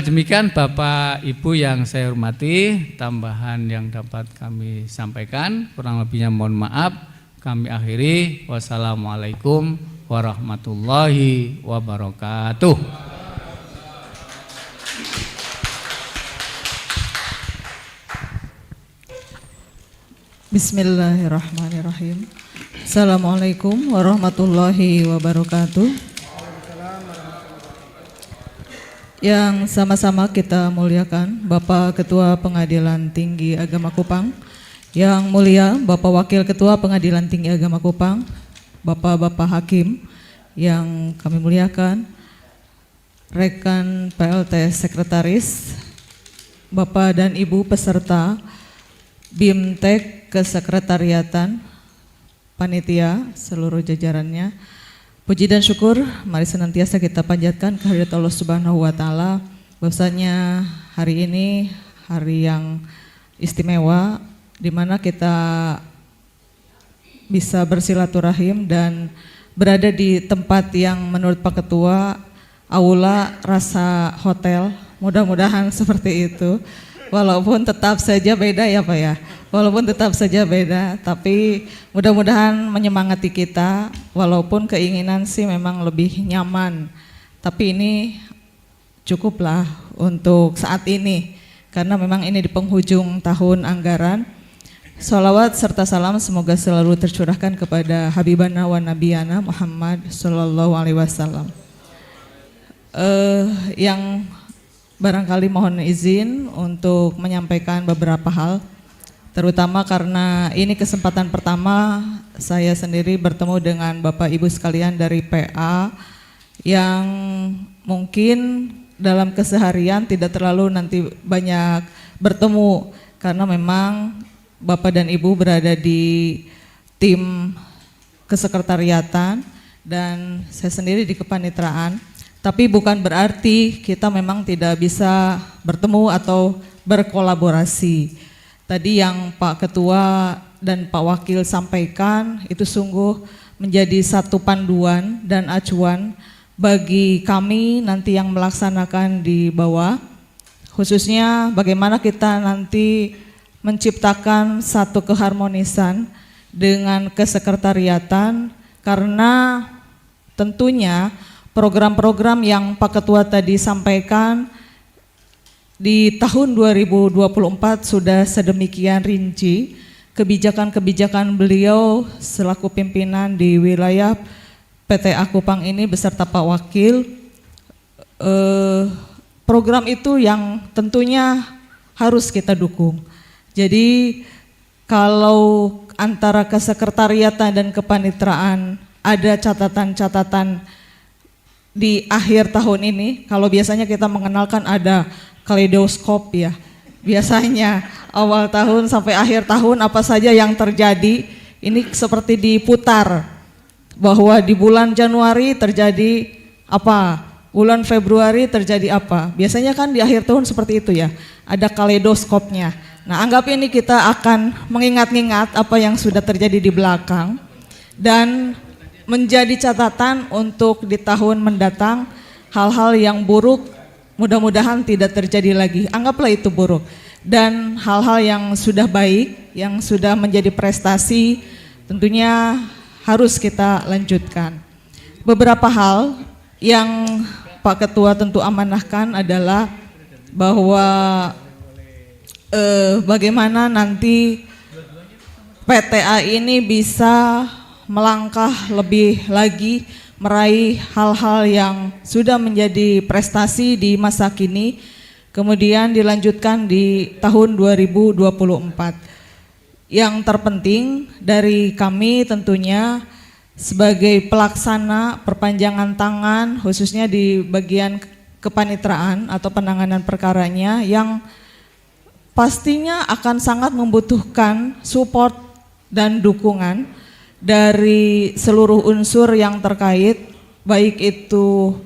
Demikian Bapak Ibu yang saya hormati, tambahan yang dapat kami sampaikan, kurang lebihnya mohon maaf. Kami akhiri, wassalamualaikum warahmatullahi wabarakatuh. Bismillahirrahmanirrahim. Assalamualaikum warahmatullahi wabarakatuh. Yang sama-sama kita muliakan Bapak Ketua Pengadilan Tinggi Agama Kupang, yang mulia Bapak Wakil Ketua Pengadilan Tinggi Agama Kupang, Bapak-Bapak Hakim yang kami muliakan, rekan PLT Sekretaris, Bapak dan Ibu peserta BIMTEK Kesekretariatan, panitia seluruh jajarannya. Puji dan syukur mari senantiasa kita panjatkan kehadirat Allah Subhanahu wa taala, bahwasanya hari ini hari yang istimewa di mana kita bisa bersilaturahim dan berada di tempat yang menurut Pak Ketua aula rasa hotel. Mudah-mudahan seperti itu. Walaupun tetap saja beda ya Pak ya, walaupun tetap saja beda, tapi mudah-mudahan menyemangati kita, walaupun keinginan sih memang lebih nyaman, tapi ini cukuplah untuk saat ini, karena memang ini di penghujung tahun anggaran. Sholawat serta salam semoga selalu tercurahkan kepada Habibana wa Nabiyana Muhammad Sallallahu Alaihi Wasallam. Yang barangkali mohon izin untuk menyampaikan beberapa hal, terutama karena ini kesempatan pertama saya sendiri bertemu dengan Bapak Ibu sekalian dari PA yang mungkin dalam keseharian tidak terlalu nanti banyak bertemu, karena memang Bapak dan Ibu berada di tim kesekretariatan dan saya sendiri di kepanitraan. Tapi bukan berarti kita memang tidak bisa bertemu atau berkolaborasi. Tadi yang Pak Ketua dan Pak Wakil sampaikan itu sungguh menjadi satu panduan dan acuan bagi kami nanti yang melaksanakan di bawah, khususnya bagaimana kita nanti menciptakan satu keharmonisan dengan kesekretariatan, karena tentunya program-program yang Pak Ketua tadi sampaikan di tahun 2024 sudah sedemikian rinci, kebijakan-kebijakan beliau selaku pimpinan di wilayah PT Kupang ini beserta Pak Wakil, program itu yang tentunya harus kita dukung. Jadi kalau antara kesekretariatan dan kepanitraan ada catatan-catatan di akhir tahun ini, kalau biasanya kita mengenalkan ada kaleidoskop ya, biasanya awal tahun sampai akhir tahun apa saja yang terjadi, ini seperti diputar, bahwa di bulan Januari terjadi apa, bulan Februari terjadi apa, biasanya kan di akhir tahun seperti itu ya, ada kaleidoskopnya. Nah, anggap ini kita akan mengingat-ingat apa yang sudah terjadi di belakang dan menjadi catatan untuk di tahun mendatang hal-hal yang buruk mudah-mudahan tidak terjadi lagi. Anggaplah itu buruk. Dan hal-hal yang sudah baik, yang sudah menjadi prestasi tentunya harus kita lanjutkan. Beberapa hal yang Pak Ketua tentu amanahkan adalah bahwa bagaimana nanti PTA ini bisa melangkah lebih lagi meraih hal-hal yang sudah menjadi prestasi di masa kini, kemudian dilanjutkan di tahun 2024. Yang terpenting dari kami tentunya sebagai pelaksana perpanjangan tangan khususnya di bagian kepanitraan atau penanganan perkaranya yang pastinya akan sangat membutuhkan support dan dukungan dari seluruh unsur yang terkait, baik itu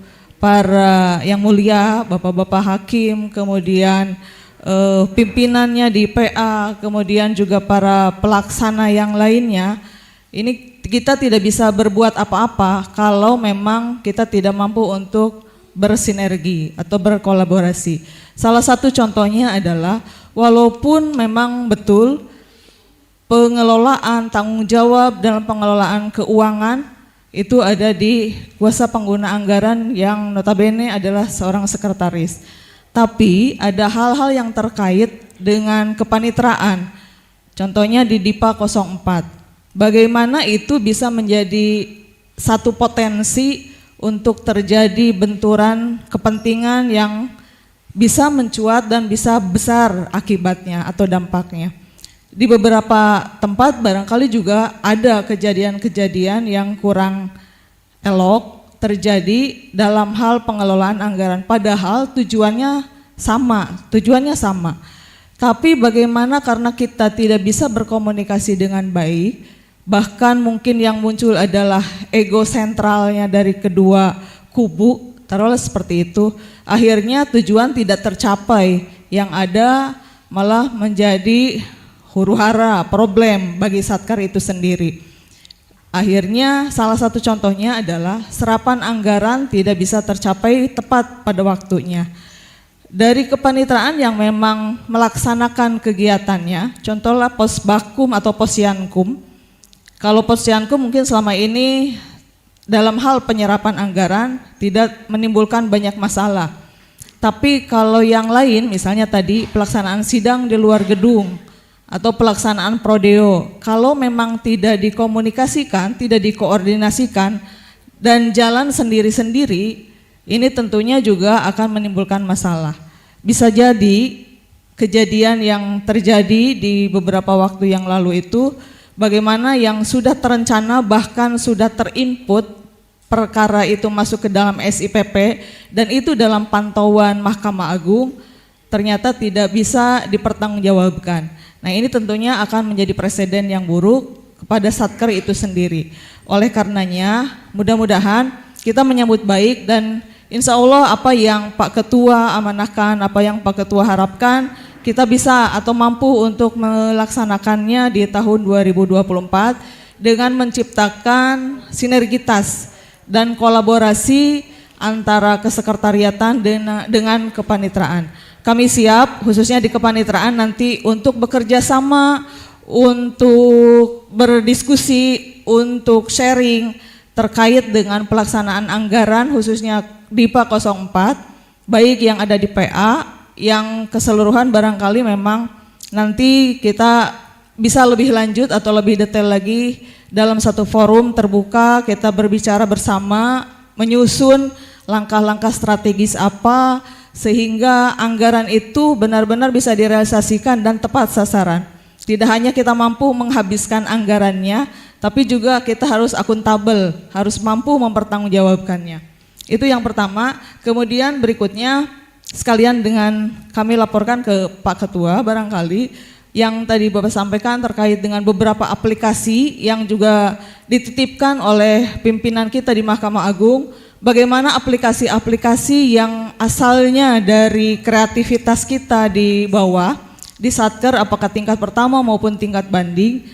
para yang mulia, bapak-bapak hakim, kemudian pimpinannya di PA, kemudian juga para pelaksana yang lainnya. Ini kita tidak bisa berbuat apa-apa kalau memang kita tidak mampu untuk bersinergi atau berkolaborasi. Salah satu contohnya adalah walaupun memang betul pengelolaan, tanggung jawab dalam pengelolaan keuangan itu ada di kuasa pengguna anggaran yang notabene adalah seorang sekretaris. Tapi ada hal-hal yang terkait dengan kepanitraan. Contohnya di DIPA 04. Bagaimana itu bisa menjadi satu potensi untuk terjadi benturan kepentingan yang bisa mencuat dan bisa besar akibatnya atau dampaknya. Di beberapa tempat barangkali juga ada kejadian-kejadian yang kurang elok terjadi dalam hal pengelolaan anggaran, padahal tujuannya sama. Tapi bagaimana karena kita tidak bisa berkomunikasi dengan baik, bahkan mungkin yang muncul adalah ego sentralnya dari kedua kubu, taruhlah seperti itu, akhirnya tujuan tidak tercapai, yang ada malah menjadi huru-hara, problem bagi Satkar itu sendiri. Akhirnya salah satu contohnya adalah serapan anggaran tidak bisa tercapai tepat pada waktunya. Dari kepanitraan yang memang melaksanakan kegiatannya, contohnya Posbakum atau Posyankum. Kalau Posyankum mungkin selama ini dalam hal penyerapan anggaran tidak menimbulkan banyak masalah. Tapi kalau yang lain, misalnya tadi pelaksanaan sidang di luar gedung, atau pelaksanaan prodeo, kalau memang tidak dikomunikasikan, tidak dikoordinasikan, dan jalan sendiri-sendiri, ini tentunya juga akan menimbulkan masalah. Bisa jadi kejadian yang terjadi di beberapa waktu yang lalu itu, bagaimana yang sudah terencana bahkan sudah terinput perkara itu masuk ke dalam SIPP, dan itu dalam pantauan Mahkamah Agung, ternyata tidak bisa dipertanggungjawabkan. Nah, ini tentunya akan menjadi presiden yang buruk kepada Satkar itu sendiri. Oleh karenanya, mudah-mudahan kita menyambut baik dan insya Allah apa yang Pak Ketua amanahkan, apa yang Pak Ketua harapkan, kita bisa atau mampu untuk melaksanakannya di tahun 2024 dengan menciptakan sinergitas dan kolaborasi antara kesekretariatan dengan kepanitraan. Kami siap khususnya di kepanitraan nanti untuk bekerja sama, untuk berdiskusi, untuk sharing terkait dengan pelaksanaan anggaran khususnya DIPA 04, baik yang ada di PA, yang keseluruhan barangkali memang nanti kita bisa lebih lanjut atau lebih detail lagi dalam satu forum terbuka, kita berbicara bersama, menyusun langkah-langkah strategis apa sehingga anggaran itu benar-benar bisa direalisasikan dan tepat sasaran. Tidak hanya kita mampu menghabiskan anggarannya, tapi juga kita harus akuntabel, harus mampu mempertanggungjawabkannya. Itu yang pertama. Kemudian berikutnya sekalian dengan kami laporkan ke Pak Ketua barangkali yang tadi Bapak sampaikan terkait dengan beberapa aplikasi yang juga dititipkan oleh pimpinan kita di Mahkamah Agung. Bagaimana aplikasi-aplikasi yang asalnya dari kreativitas kita di bawah, di Satkar apakah tingkat pertama maupun tingkat banding,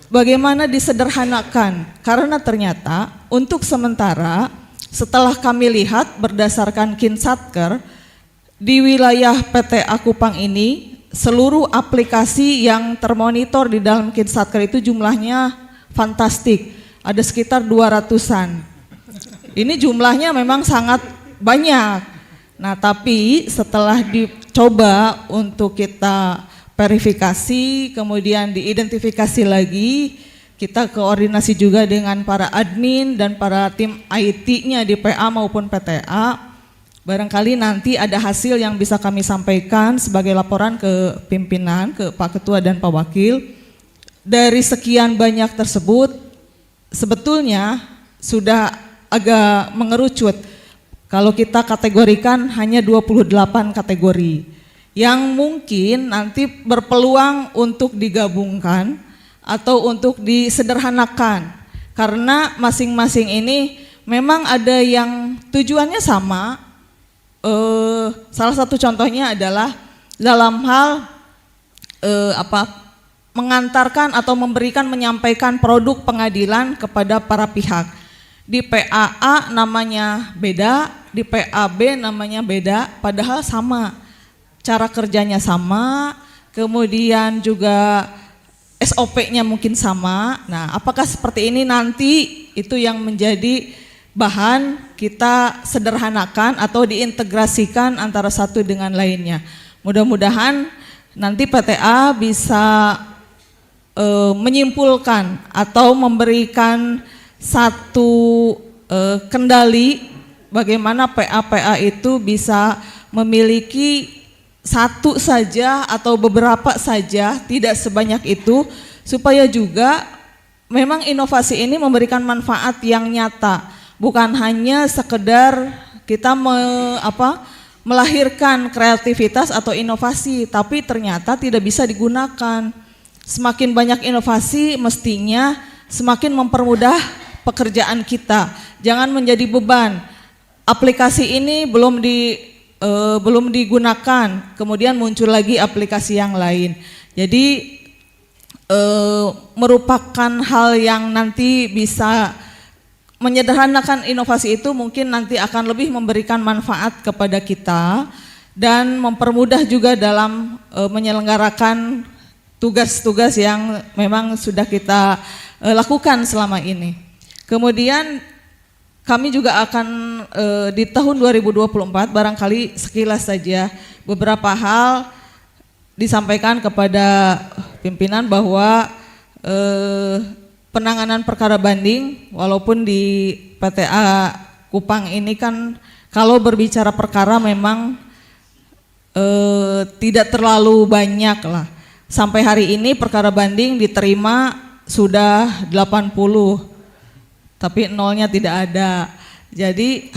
bagaimana disederhanakan, karena ternyata untuk sementara setelah kami lihat berdasarkan Kin Satkar, di wilayah PTA Kupang ini seluruh aplikasi yang termonitor di dalam Kin Satkar itu jumlahnya fantastik, ada sekitar 200-an. Ini jumlahnya memang sangat banyak. Nah, tapi setelah dicoba untuk kita verifikasi, kemudian diidentifikasi lagi, kita koordinasi juga dengan para admin dan para tim IT-nya di PA maupun PTA. Barangkali nanti ada hasil yang bisa kami sampaikan sebagai laporan ke pimpinan, ke Pak Ketua dan Pak Wakil. Dari sekian banyak tersebut, sebetulnya sudah agak mengerucut. Kalau kita kategorikan hanya 28 kategori yang mungkin nanti berpeluang untuk digabungkan atau untuk disederhanakan, karena masing-masing ini memang ada yang tujuannya sama. Salah satu contohnya adalah dalam hal mengantarkan atau menyampaikan produk pengadilan kepada para pihak. Di PAA namanya beda, di PAB namanya beda, padahal sama, cara kerjanya sama, kemudian juga SOP-nya mungkin sama. Nah, apakah seperti ini nanti itu yang menjadi bahan kita sederhanakan atau diintegrasikan antara satu dengan lainnya. Mudah-mudahan nanti PTA bisa menyimpulkan atau memberikan satu kendali bagaimana PA-PA itu bisa memiliki satu saja atau beberapa saja, tidak sebanyak itu, supaya juga memang inovasi ini memberikan manfaat yang nyata, bukan hanya sekedar kita melahirkan kreativitas atau inovasi, tapi ternyata tidak bisa digunakan. Semakin banyak inovasi mestinya semakin mempermudah pekerjaan kita, jangan menjadi beban. Aplikasi ini belum digunakan, kemudian muncul lagi aplikasi yang lain. Jadi merupakan hal yang nanti bisa menyederhanakan inovasi itu, mungkin nanti akan lebih memberikan manfaat kepada kita dan mempermudah juga dalam menyelenggarakan tugas-tugas yang memang sudah kita lakukan selama ini. Kemudian kami juga akan di tahun 2024 barangkali sekilas saja beberapa hal disampaikan kepada pimpinan bahwa penanganan perkara banding, walaupun di PTA Kupang ini kan kalau berbicara perkara memang tidak terlalu banyak lah. Sampai hari ini perkara banding diterima sudah 80, tapi nolnya tidak ada. Jadi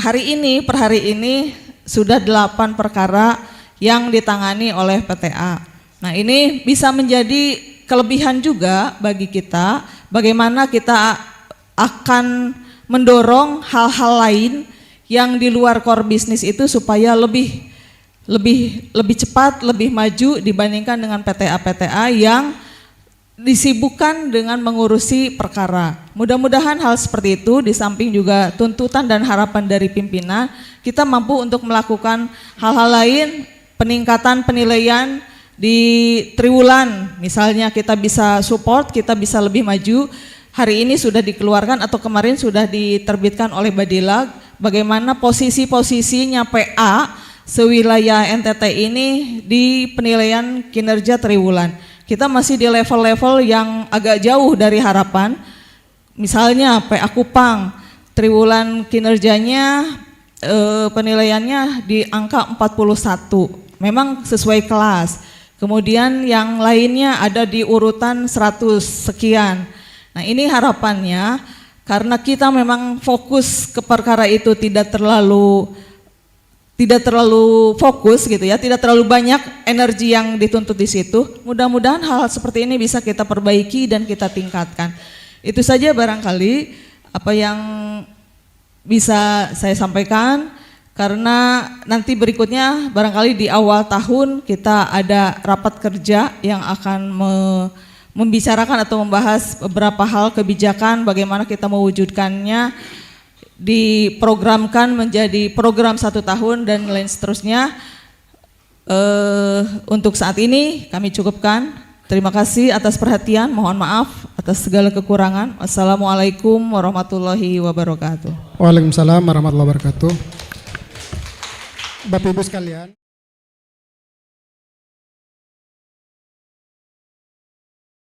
per hari ini sudah 8 perkara yang ditangani oleh PTA. Nah, ini bisa menjadi kelebihan juga bagi kita, bagaimana kita akan mendorong hal-hal lain yang di luar core bisnis itu supaya lebih cepat, lebih maju dibandingkan dengan PTA-PTA yang disibukkan dengan mengurusi perkara. Mudah-mudahan hal seperti itu, di samping juga tuntutan dan harapan dari pimpinan, kita mampu untuk melakukan hal-hal lain, peningkatan penilaian di triwulan. Misalnya kita bisa support, kita bisa lebih maju. Hari ini sudah dikeluarkan atau kemarin sudah diterbitkan oleh Badilag bagaimana posisi-posisinya PA sewilayah NTT ini di penilaian kinerja triwulan. Kita masih di level-level yang agak jauh dari harapan. Misalnya PA Kupang, triwulan kinerjanya penilaiannya di angka 41, memang sesuai kelas. Kemudian yang lainnya ada di urutan 100 sekian. Nah, ini harapannya karena kita memang fokus ke perkara itu tidak terlalu fokus gitu ya, tidak terlalu banyak energi yang dituntut di situ. Mudah-mudahan hal seperti ini bisa kita perbaiki dan kita tingkatkan. Itu saja barangkali apa yang bisa saya sampaikan, karena nanti berikutnya barangkali di awal tahun kita ada rapat kerja yang akan membicarakan atau membahas beberapa hal kebijakan bagaimana kita mewujudkannya, diprogramkan menjadi program 1 tahun dan lain seterusnya. Untuk saat ini kami cukupkan. Terima kasih atas perhatian, mohon maaf atas segala kekurangan. Wassalamualaikum warahmatullahi wabarakatuh. Waalaikumsalam warahmatullahi wabarakatuh. Bapak Ibu sekalian.